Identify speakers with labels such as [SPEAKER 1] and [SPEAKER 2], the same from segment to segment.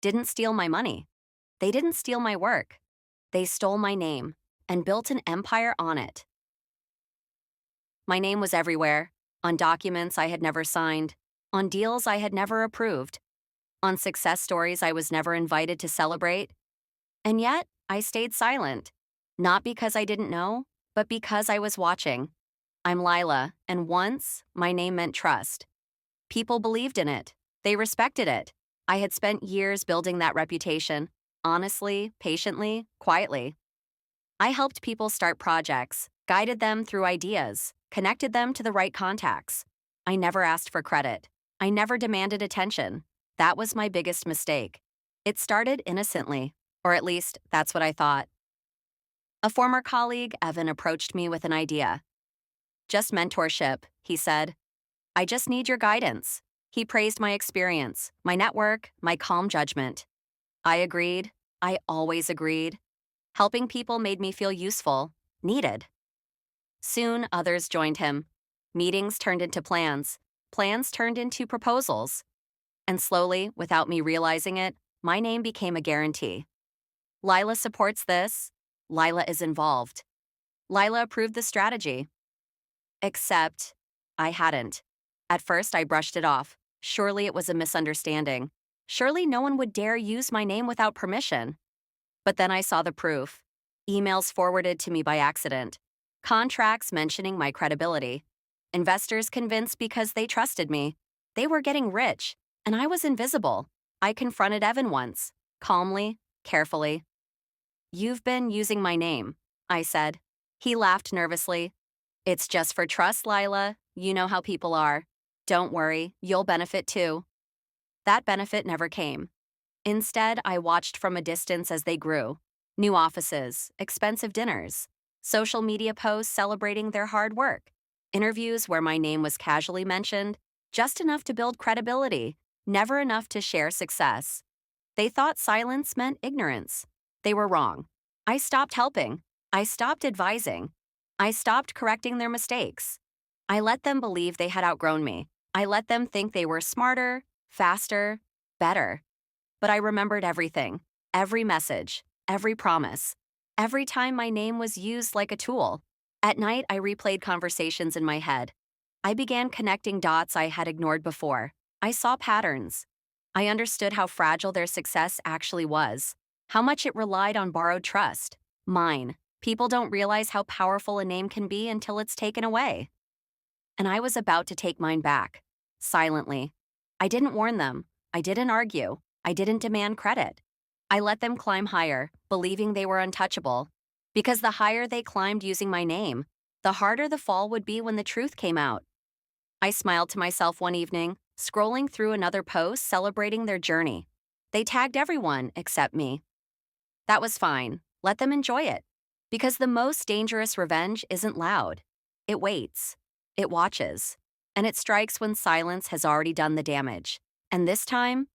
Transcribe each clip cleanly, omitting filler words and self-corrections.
[SPEAKER 1] didn't steal my money. They didn't steal my work. They stole my name and built an empire on it. My name was everywhere, on documents I had never signed, on deals I had never approved, on success stories I was never invited to celebrate. And yet, I stayed silent. Not because I didn't know, but because I was watching. I'm Lila, and once, my name meant trust. People believed in it. They respected it. I had spent years building that reputation, honestly, patiently, quietly. I helped people start projects, guided them through ideas, connected them to the right contacts. I never asked for credit. I never demanded attention. That was my biggest mistake. It started innocently, or at least that's what I thought. A former colleague, Evan, approached me with an idea. Just mentorship, he said. I just need your guidance. He praised my experience, my network, my calm judgment. I agreed. I always agreed. Helping people made me feel useful, needed. Soon, others joined him. Meetings turned into plans. Plans turned into proposals. And slowly, without me realizing it, my name became a guarantee. Lila supports this. Lila is involved. Lila approved the strategy. Except, I hadn't. At first, I brushed it off. Surely it was a misunderstanding. Surely no one would dare use my name without permission. But then I saw the proof. Emails forwarded to me by accident. Contracts mentioning my credibility. Investors convinced because they trusted me. They were getting rich, and I was invisible. I confronted Evan once, calmly, carefully. You've been using my name, I said. He laughed nervously. It's just for trust, Lila. You know how people are. Don't worry, you'll benefit too. That benefit never came. Instead, I watched from a distance as they grew. New offices, expensive dinners, social media posts celebrating their hard work, interviews where my name was casually mentioned, just enough to build credibility, never enough to share success. They thought silence meant ignorance. They were wrong. I stopped helping. I stopped advising. I stopped correcting their mistakes. I let them believe they had outgrown me. I let them think they were smarter, faster, better. But I remembered everything, every message, every promise, every time my name was used like a tool. At night, I replayed conversations in my head. I began connecting dots I had ignored before. I saw patterns. I understood how fragile their success actually was, how much it relied on borrowed trust. Mine. People don't realize how powerful a name can be until it's taken away. And I was about to take mine back, silently. I didn't warn them. I didn't argue. I didn't demand credit. I let them climb higher, believing they were untouchable. Because the higher they climbed using my name, the harder the fall would be when the truth came out. I smiled to myself one evening, scrolling through another post celebrating their journey. They tagged everyone except me. That was fine. Let them enjoy it. Because the most dangerous revenge isn't loud. It waits. It watches. And it strikes when silence has already done the damage. And this time,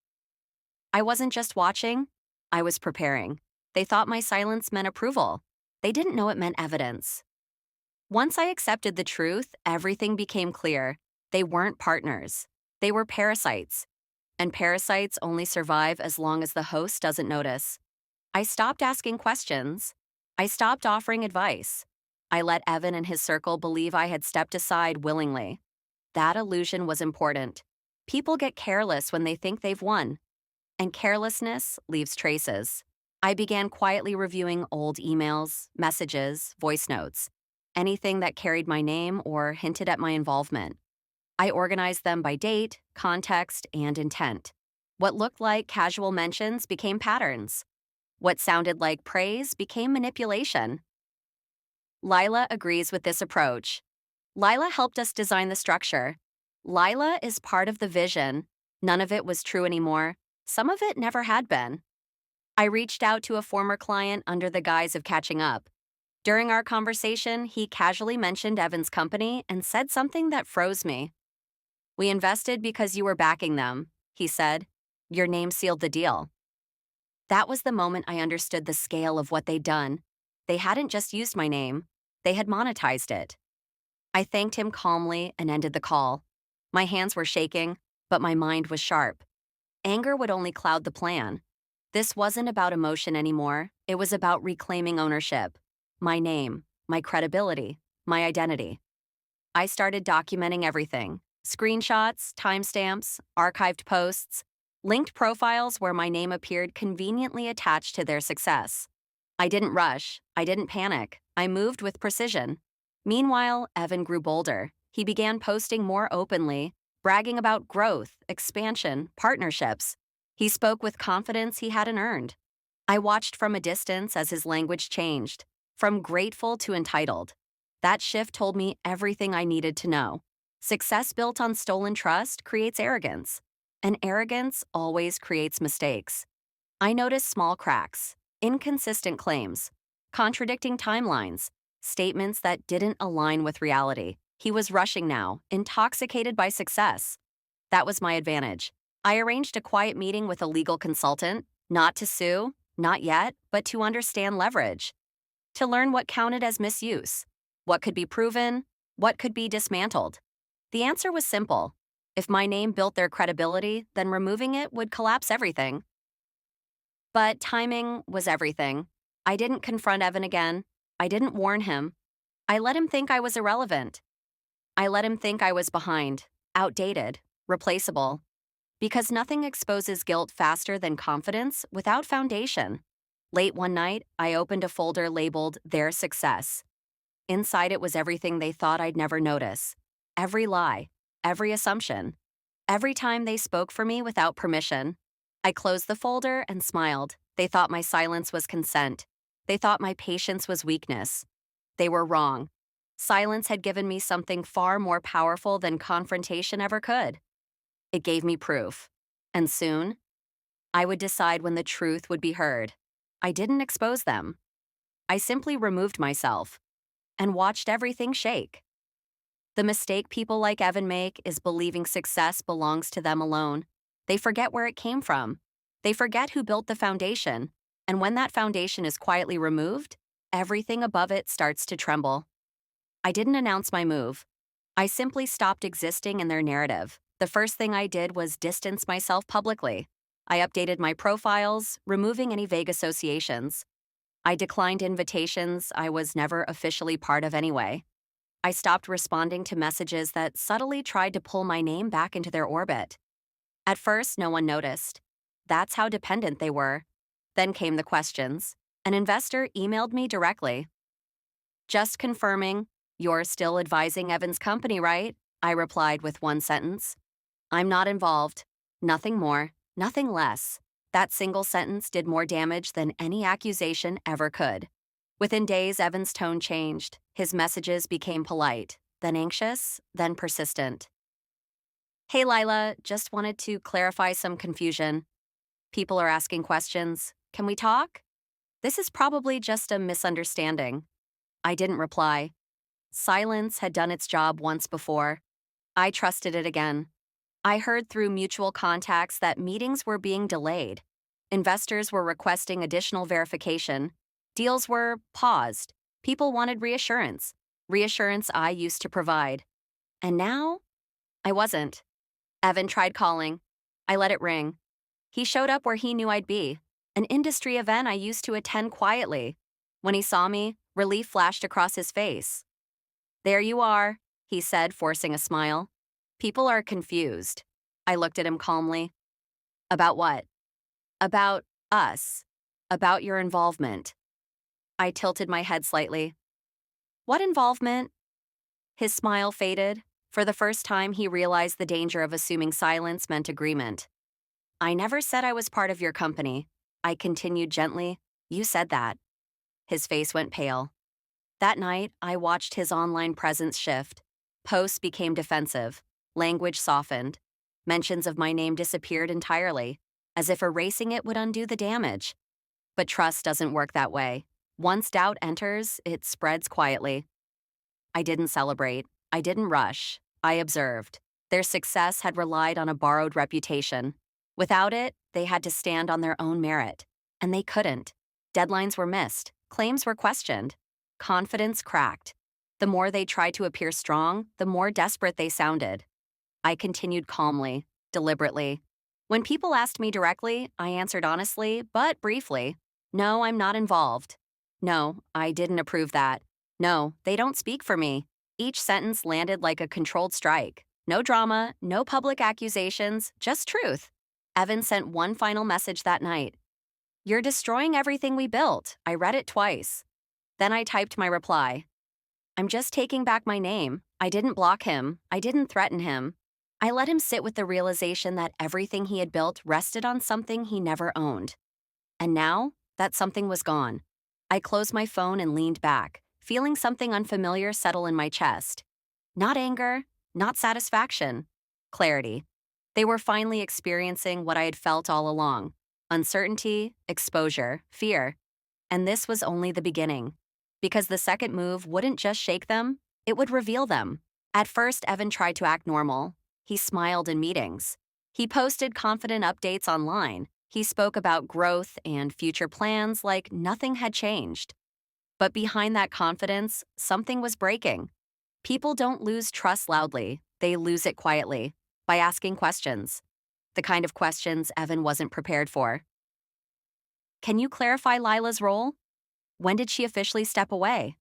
[SPEAKER 1] I wasn't just watching, I was preparing. They thought my silence meant approval. They didn't know it meant evidence. Once I accepted the truth, everything became clear. They weren't partners. They were parasites. And parasites only survive as long as the host doesn't notice. I stopped asking questions. I stopped offering advice. I let Evan and his circle believe I had stepped aside willingly. That illusion was important. People get careless when they think they've won. And carelessness leaves traces. I began quietly reviewing old emails, messages, voice notes, anything that carried my name or hinted at my involvement. I organized them by date, context, and intent. What looked like casual mentions became patterns. What sounded like praise became manipulation. Lila agrees with this approach. Lila helped us design the structure. Lila is part of the vision. None of it was true anymore. Some of it never had been. I reached out to a former client under the guise of catching up. During our conversation, he casually mentioned Evan's company and said something that froze me. We invested because you were backing them, he said. Your name sealed the deal. That was the moment I understood the scale of what they'd done. They hadn't just used my name, they had monetized it. I thanked him calmly and ended the call. My hands were shaking, but my mind was sharp. Anger would only cloud the plan. This wasn't about emotion anymore, it was about reclaiming ownership. My name, my credibility, my identity. I started documenting everything: screenshots, timestamps, archived posts, linked profiles where my name appeared conveniently attached to their success. I didn't rush, I didn't panic, I moved with precision. Meanwhile, Evan grew bolder. He began posting more openly, bragging about growth, expansion, partnerships. He spoke with confidence he hadn't earned. I watched from a distance as his language changed, from grateful to entitled. That shift told me everything I needed to know. Success built on stolen trust creates arrogance, and arrogance always creates mistakes. I noticed small cracks, inconsistent claims, contradicting timelines, statements that didn't align with reality. He was rushing now, intoxicated by success. That was my advantage. I arranged a quiet meeting with a legal consultant, not to sue, not yet, but to understand leverage, to learn what counted as misuse, what could be proven, what could be dismantled. The answer was simple. If my name built their credibility, then removing it would collapse everything. But timing was everything. I didn't confront Evan again. I didn't warn him. I let him think I was irrelevant. I let him think I was behind, outdated, replaceable. Because nothing exposes guilt faster than confidence without foundation. Late one night, I opened a folder labeled Their Success. Inside it was everything they thought I'd never notice. Every lie, every assumption, every time they spoke for me without permission. I closed the folder and smiled. They thought my silence was consent. They thought my patience was weakness. They were wrong. Silence had given me something far more powerful than confrontation ever could. It gave me proof. And soon, I would decide when the truth would be heard. I didn't expose them. I simply removed myself and watched everything shake. The mistake people like Evan make is believing success belongs to them alone. They forget where it came from. They forget who built the foundation. And when that foundation is quietly removed, everything above it starts to tremble. I didn't announce my move. I simply stopped existing in their narrative. The first thing I did was distance myself publicly. I updated my profiles, removing any vague associations. I declined invitations I was never officially part of anyway. I stopped responding to messages that subtly tried to pull my name back into their orbit. At first, no one noticed. That's how dependent they were. Then came the questions. An investor emailed me directly. Just confirming, you're still advising Evan's company, right? I replied with one sentence. I'm not involved. Nothing more, nothing less. That single sentence did more damage than any accusation ever could. Within days, Evan's tone changed. His messages became polite, then anxious, then persistent. Hey, Lila, just wanted to clarify some confusion. People are asking questions. Can we talk? This is probably just a misunderstanding. I didn't reply. Silence had done its job once before. I trusted it again. I heard through mutual contacts that meetings were being delayed. Investors were requesting additional verification. Deals were paused. People wanted reassurance. Reassurance I used to provide. And now? I wasn't. Evan tried calling. I let it ring. He showed up where he knew I'd be, an industry event I used to attend quietly. When he saw me, relief flashed across his face. There you are, he said, forcing a smile. People are confused. I looked at him calmly. About what? About us. About your involvement. I tilted my head slightly. What involvement? His smile faded. For the first time, he realized the danger of assuming silence meant agreement. I never said I was part of your company. I continued gently. You said that. His face went pale. That night, I watched his online presence shift. Posts became defensive. Language softened. Mentions of my name disappeared entirely, as if erasing it would undo the damage. But trust doesn't work that way. Once doubt enters, it spreads quietly. I didn't celebrate. I didn't rush. I observed. Their success had relied on a borrowed reputation. Without it, they had to stand on their own merit. And they couldn't. Deadlines were missed. Claims were questioned. Confidence cracked. The more they tried to appear strong, the more desperate they sounded. I continued calmly, deliberately. When people asked me directly, I answered honestly, but briefly. No, I'm not involved. No, I didn't approve that. No, they don't speak for me. Each sentence landed like a controlled strike. No drama, no public accusations, just truth. Evan sent one final message that night. You're destroying everything we built. I read it twice. Then I typed my reply. I'm just taking back my name. I didn't block him. I didn't threaten him. I let him sit with the realization that everything he had built rested on something he never owned. And now, that something was gone. I closed my phone and leaned back, feeling something unfamiliar settle in my chest. Not anger, not satisfaction, clarity. They were finally experiencing what I had felt all along: uncertainty, exposure, fear. And this was only the beginning. Because the second move wouldn't just shake them, it would reveal them. At first, Evan tried to act normal. He smiled in meetings. He posted confident updates online. He spoke about growth and future plans like nothing had changed. But behind that confidence, something was breaking. People don't lose trust loudly, they lose it quietly, by asking questions. The kind of questions Evan wasn't prepared for. Can you clarify Lila's role? When did she officially step away?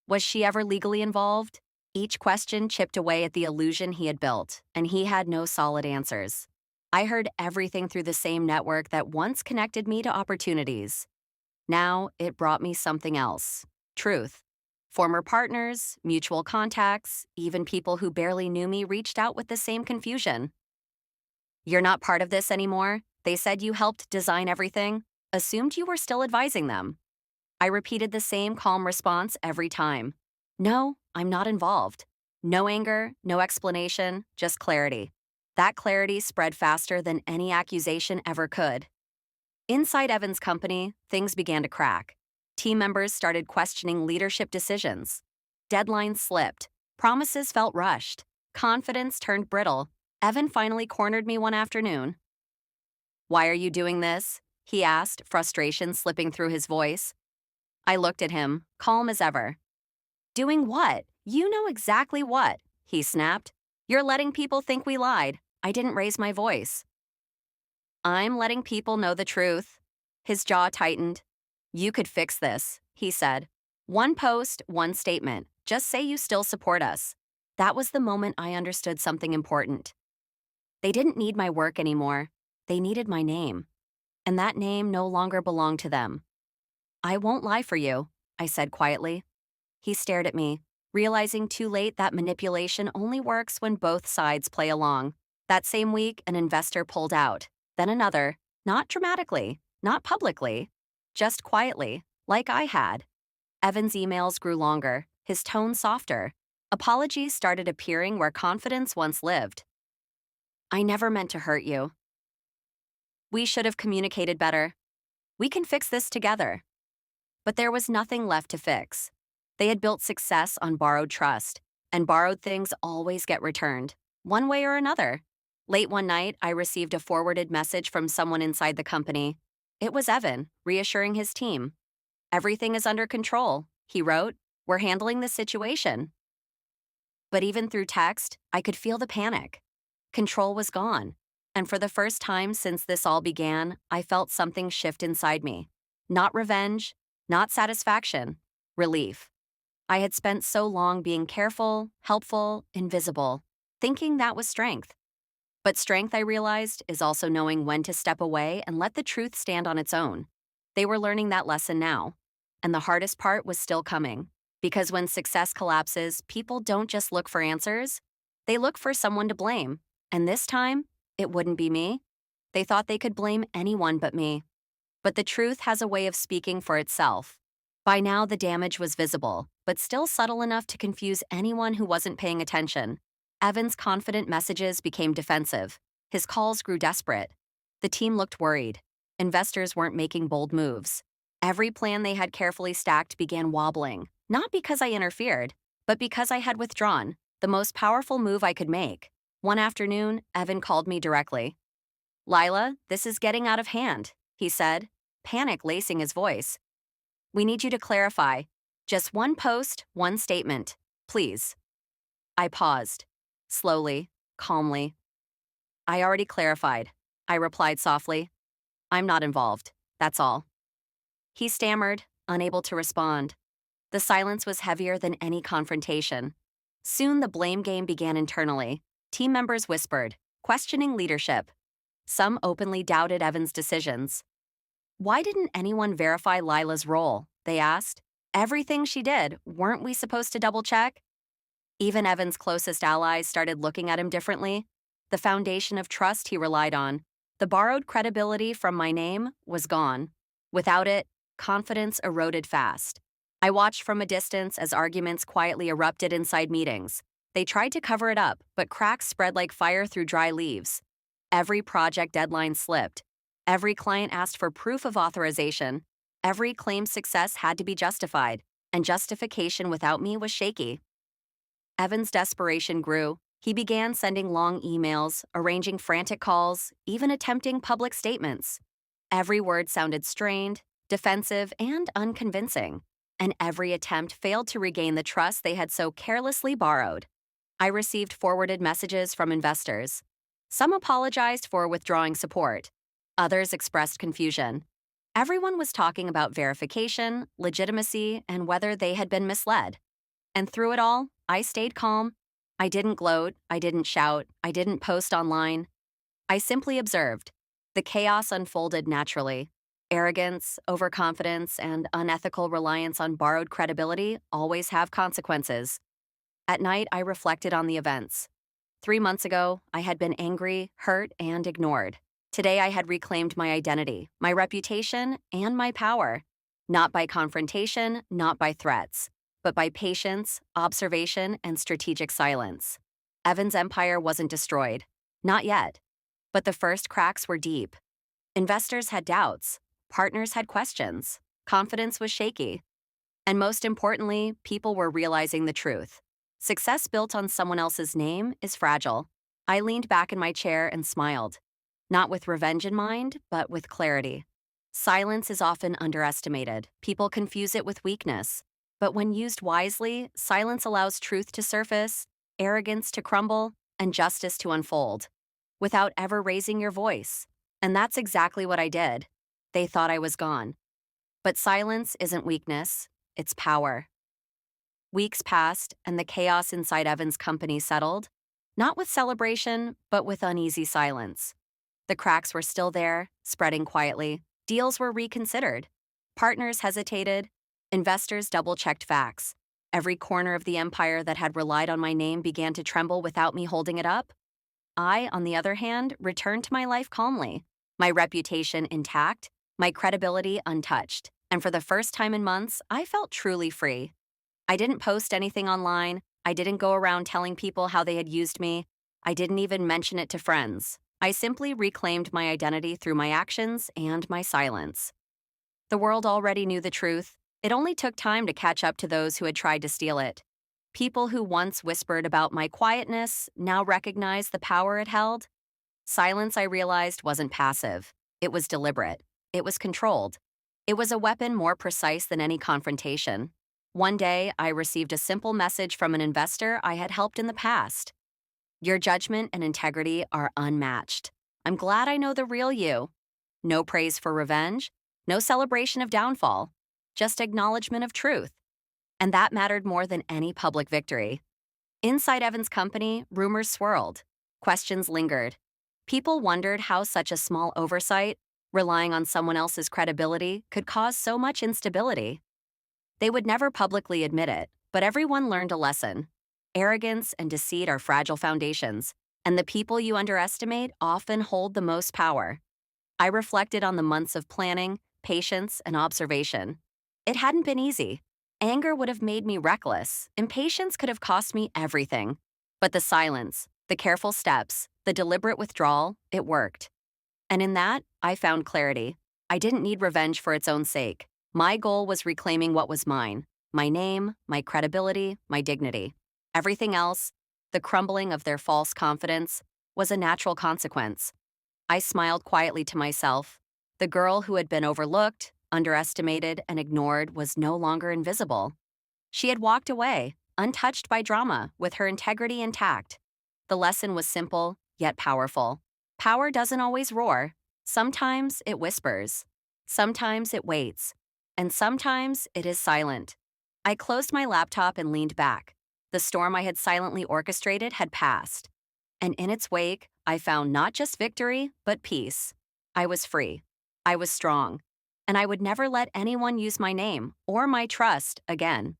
[SPEAKER 1] Was she ever legally involved? Each question chipped away at the illusion he had built, and he had no solid answers. I heard everything through the same network that once connected me to opportunities. Now it brought me something else: truth. Former partners, mutual contacts, even people who barely knew me reached out with the same confusion. You're not part of this anymore. They said you helped design everything, assumed you were still advising them. I repeated the same calm response every time. No, I'm not involved. No anger, no explanation, just clarity. That clarity spread faster than any accusation ever could. Inside Evan's company, things began to crack. Team members started questioning leadership decisions. Deadlines slipped. Promises felt rushed. Confidence turned brittle. Evan finally cornered me one afternoon. Why are you doing this? He asked, frustration slipping through his voice. I looked at him, calm as ever. Doing what? You know exactly what, he snapped. You're letting people think we lied. I didn't raise my voice. I'm letting people know the truth. His jaw tightened. You could fix this, he said. One post, one statement. Just say you still support us. That was the moment I understood something important. They didn't need my work anymore. They needed my name. And that name no longer belonged to them. I won't lie for you, I said quietly. He stared at me, realizing too late that manipulation only works when both sides play along. That same week, an investor pulled out. Then another, not dramatically, not publicly, just quietly, like I had. Evan's emails grew longer, his tone softer. Apologies started appearing where confidence once lived. I never meant to hurt you. We should have communicated better. We can fix this together. But there was nothing left to fix. They had built success on borrowed trust, and borrowed things always get returned, one way or another. Late one night, I received a forwarded message from someone inside the company. It was Evan, reassuring his team. Everything is under control, he wrote. We're handling the situation. But even through text, I could feel the panic. Control was gone. And for the first time since this all began, I felt something shift inside me. Not revenge, not satisfaction, relief. I had spent so long being careful, helpful, invisible, thinking that was strength. But strength, I realized, is also knowing when to step away and let the truth stand on its own. They were learning that lesson now. And the hardest part was still coming. Because when success collapses, people don't just look for answers. They look for someone to blame. And this time, it wouldn't be me. They thought they could blame anyone but me. But the truth has a way of speaking for itself. By now, the damage was visible, but still subtle enough to confuse anyone who wasn't paying attention. Evan's confident messages became defensive. His calls grew desperate. The team looked worried. Investors weren't making bold moves. Every plan they had carefully stacked began wobbling, not because I interfered, but because I had withdrawn, the most powerful move I could make. One afternoon, Evan called me directly. Lila, this is getting out of hand, he said, panic lacing his voice. We need you to clarify. Just one post, one statement, please. I paused. Slowly, calmly. I already clarified. I replied softly. I'm not involved. That's all. He stammered, unable to respond. The silence was heavier than any confrontation. Soon the blame game began internally. Team members whispered, questioning leadership. Some openly doubted Evan's decisions. Why didn't anyone verify Lila's role? They asked. Everything she did, weren't we supposed to double check? Even Evan's closest allies started looking at him differently. The foundation of trust he relied on, the borrowed credibility from my name, was gone. Without it, confidence eroded fast. I watched from a distance as arguments quietly erupted inside meetings. They tried to cover it up, but cracks spread like fire through dry leaves. Every project deadline slipped. Every client asked for proof of authorization. Every claimed success had to be justified, and justification without me was shaky. Evan's desperation grew. He began sending long emails, arranging frantic calls, even attempting public statements. Every word sounded strained, defensive, and unconvincing, and every attempt failed to regain the trust they had so carelessly borrowed. I received forwarded messages from investors. Some apologized for withdrawing support. Others expressed confusion. Everyone was talking about verification, legitimacy, and whether they had been misled. And through it all, I stayed calm. I didn't gloat, I didn't shout, I didn't post online. I simply observed. The chaos unfolded naturally. Arrogance, overconfidence, and unethical reliance on borrowed credibility always have consequences. At night, I reflected on the events. 3 months ago, I had been angry, hurt, and ignored. Today, I had reclaimed my identity, my reputation, and my power. Not by confrontation, not by threats, but by patience, observation, and strategic silence. Evan's empire wasn't destroyed. Not yet. But the first cracks were deep. Investors had doubts. Partners had questions. Confidence was shaky. And most importantly, people were realizing the truth. Success built on someone else's name is fragile. I leaned back in my chair and smiled. Not with revenge in mind, but with clarity. Silence is often underestimated. People confuse it with weakness. But when used wisely, silence allows truth to surface, arrogance to crumble, and justice to unfold, without ever raising your voice. And that's exactly what I did. They thought I was gone. But silence isn't weakness, it's power. Weeks passed, and the chaos inside Evan's company settled, not with celebration, but with uneasy silence. The cracks were still there, spreading quietly. Deals were reconsidered. Partners hesitated. Investors double-checked facts. Every corner of the empire that had relied on my name began to tremble without me holding it up. I, on the other hand, returned to my life calmly, my reputation intact, my credibility untouched. And for the first time in months, I felt truly free. I didn't post anything online. I didn't go around telling people how they had used me. I didn't even mention it to friends. I simply reclaimed my identity through my actions and my silence. The world already knew the truth. It only took time to catch up to those who had tried to steal it. People who once whispered about my quietness now recognized the power it held. Silence, I realized, wasn't passive. It was deliberate. It was controlled. It was a weapon more precise than any confrontation. One day, I received a simple message from an investor I had helped in the past. Your judgment and integrity are unmatched. I'm glad I know the real you. No praise for revenge, no celebration of downfall, just acknowledgement of truth. And that mattered more than any public victory. Inside Evan's company, rumors swirled. Questions lingered. People wondered how such a small oversight, relying on someone else's credibility, could cause so much instability. They would never publicly admit it, but everyone learned a lesson. Arrogance and deceit are fragile foundations, and the people you underestimate often hold the most power. I reflected on the months of planning, patience, and observation. It hadn't been easy. Anger would have made me reckless. Impatience could have cost me everything. But the silence, the careful steps, the deliberate withdrawal, it worked. And in that, I found clarity. I didn't need revenge for its own sake. My goal was reclaiming what was mine: my name, my credibility, my dignity. Everything else, the crumbling of their false confidence, was a natural consequence. I smiled quietly to myself. The girl who had been overlooked, underestimated, and ignored was no longer invisible. She had walked away, untouched by drama, with her integrity intact. The lesson was simple, yet powerful. Power doesn't always roar. Sometimes it whispers. Sometimes it waits. And sometimes it is silent. I closed my laptop and leaned back. The storm I had silently orchestrated had passed. And in its wake, I found not just victory, but peace. I was free. I was strong. And I would never let anyone use my name or my trust again.